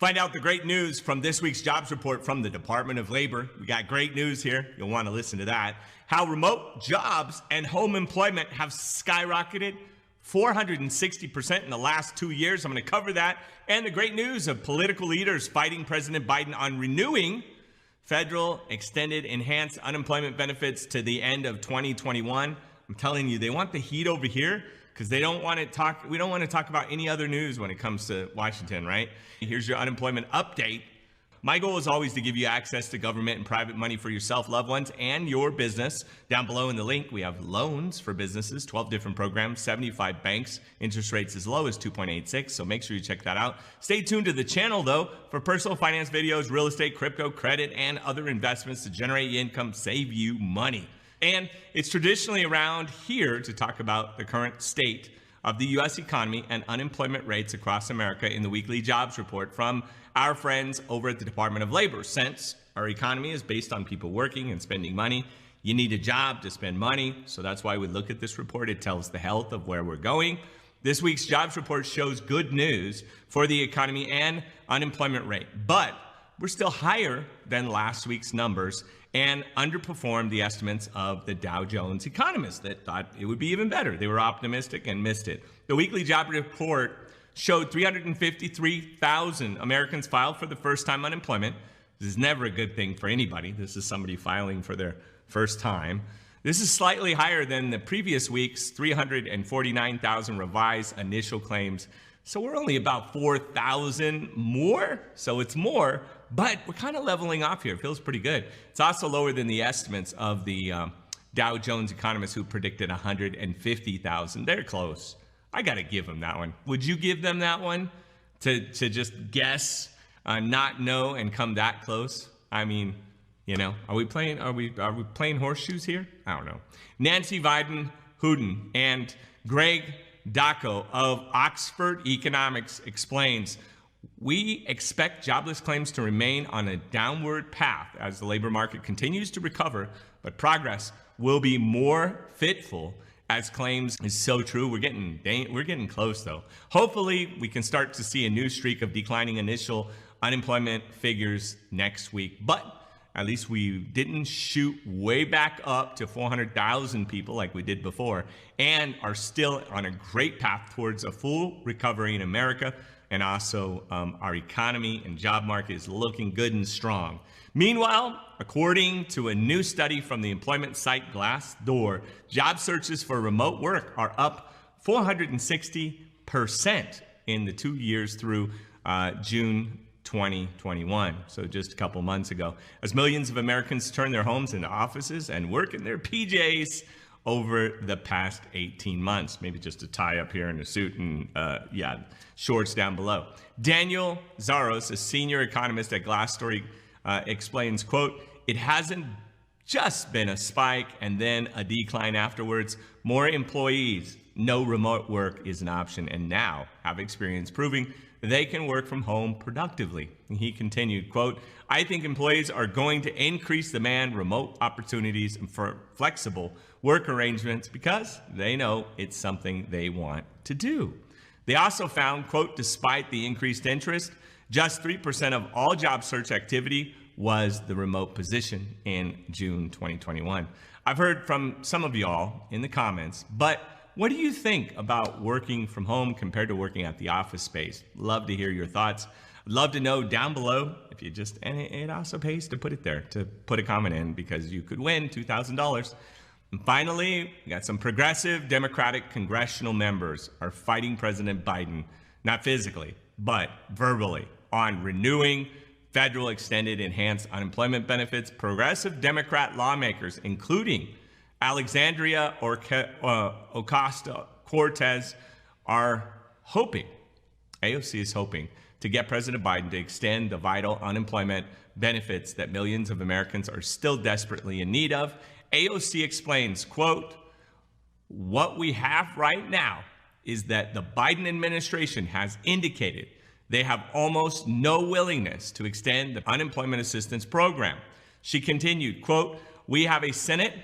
Find out the great news from this week's jobs report from the Department of Labor. We got great news here. You'll want to listen to that. How remote jobs and home employment have skyrocketed 460% in the last 2 years. I'm going to cover that. And the great news of political leaders fighting President Biden on renewing federal extended enhanced unemployment benefits to the end of 2021. I'm telling you, they want the heat over here because we don't want to talk about any other news when it comes to Washington, right? Here's your unemployment update. My goal is always to give you access to government and private money for yourself, loved ones, and your business. Down below in the link, we have loans for businesses, 12 different programs, 75 banks, interest rates as low as 2.86, so make sure you check that out. Stay tuned to the channel, though, for personal finance videos, real estate, crypto, credit, and other investments to generate income, save you money. And it's traditionally around here to talk about the current state of the U.S. economy and unemployment rates across America in the weekly jobs report from our friends over at the Department of Labor. Since our economy is based on people working and spending money, you need a job to spend money. So that's why we look at this report. It tells the health of where we're going. This week's jobs report shows good news for the economy and unemployment rate, but we're still higher than last week's numbers and underperformed the estimates of the Dow Jones economists that thought it would be even better. They were optimistic and missed it. The weekly job report showed 353,000 Americans filed for the first time unemployment. This is never a good thing for anybody. This is somebody filing for their first time. This is slightly higher than the previous week's 349,000 revised initial claims. So we're only about 4,000 more. So it's more, but we're kind of leveling off here. It feels pretty good. It's also lower than the estimates of the Dow Jones economists who predicted 150,000. They're close. I got to give them that one. Would you give them that one to just guess, not know, and come that close? I mean, you know, are we playing horseshoes here? I don't know. Nancy Weidenhouten and Greg Dacko of Oxford Economics explains, we expect jobless claims to remain on a downward path as the labor market continues to recover, but progress will be more fitful as claims is so true. We're getting close though. Hopefully we can start to see a new streak of declining initial unemployment figures next week, but at least we didn't shoot way back up to 400,000 people like we did before, and are still on a great path towards a full recovery in America. And also our economy and job market is looking good and strong. Meanwhile, according to a new study from the employment site Glassdoor, job searches for remote work are up 460% in the 2 years through June 2021, so just a couple months ago, as millions of Americans turn their homes into offices and work in their PJs over the past 18 months. Maybe just a tie up here and a suit and shorts down below. Daniel Zaros, a senior economist at Glassdoor, explains, quote, it hasn't just been a spike and then a decline afterwards. More employees know remote work is an option and now have experience proving they can work from home productively. And he continued, quote, I think employees are going to increase demand remote opportunities and for flexible work arrangements because they know it's something they want to do. They also found, quote, despite the increased interest, just 3% of all job search activity was the remote position in June 2021. I've heard from some of y'all in the comments, but what do you think about working from home compared to working at the office space? Love to hear your thoughts. I'd love to know down below if you just, and it also pays to put it there, to put a comment in because you could win $2,000. And finally, we got some progressive Democratic congressional members are fighting President Biden, not physically, but verbally, on renewing federal extended enhanced unemployment benefits. Progressive Democrat lawmakers, including Alexandria Ocasio-Cortez, are hoping, AOC is hoping, to get President Biden to extend the vital unemployment benefits that millions of Americans are still desperately in need of. AOC explains, quote, what we have right now is that the Biden administration has indicated they have almost no willingness to extend the unemployment assistance program. She continued, quote, we have a Senate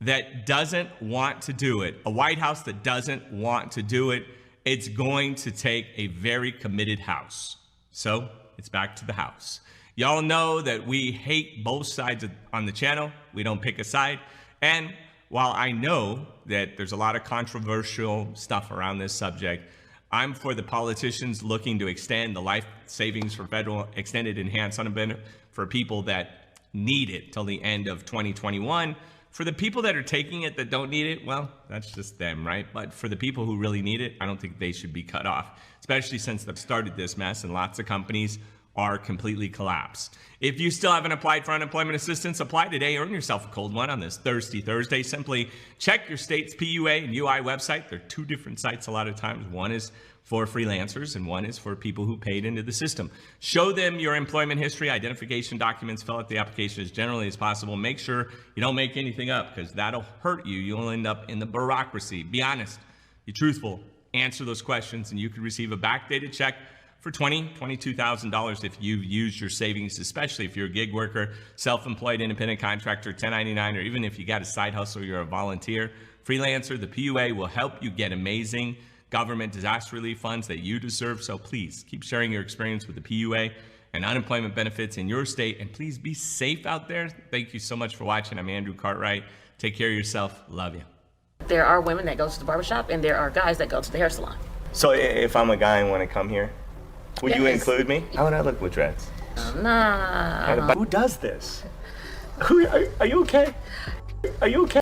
that doesn't want to do it, a White House that doesn't want to do it. It's going to take a very committed House. So it's back to the House. Y'all know that we hate both sides on the channel. We don't pick a side. And while I know that there's a lot of controversial stuff around this subject, I'm for the politicians looking to extend the life savings for federal extended enhanced unemployment for people that need it till the end of 2021. For the people that are taking it that don't need it, well, that's just them, right? But for the people who really need it, I don't think they should be cut off, especially since they've started this mess and lots of companies are completely collapsed. If you still haven't applied for unemployment assistance, apply today. Earn yourself a cold one on this Thirsty Thursday. Simply check your state's PUA and UI website. They're two different sites a lot of times. One is for freelancers and one is for people who paid into the system. Show them your employment history, identification documents, fill out the application as generally as possible. Make sure you don't make anything up because that'll hurt you. You'll end up in the bureaucracy. Be honest, be truthful, answer those questions, and you could receive a backdated check for $22,000 if you've used your savings, especially if you're a gig worker, self-employed, independent contractor, 1099, or even if you got a side hustle, you're a volunteer, freelancer. The PUA will help you get amazing government disaster relief funds that you deserve. So please keep sharing your experience with the PUA and unemployment benefits in your state. And please be safe out there. Thank you so much for watching. I'm Andrew Cartwright. Take care of yourself. Love you. There are women that go to the barbershop and there are guys that go to the hair salon. So if I'm a guy and want to come here, would you Yes. include me? How would I look with dreads? Nah. Who does this? Are you okay? Are you okay?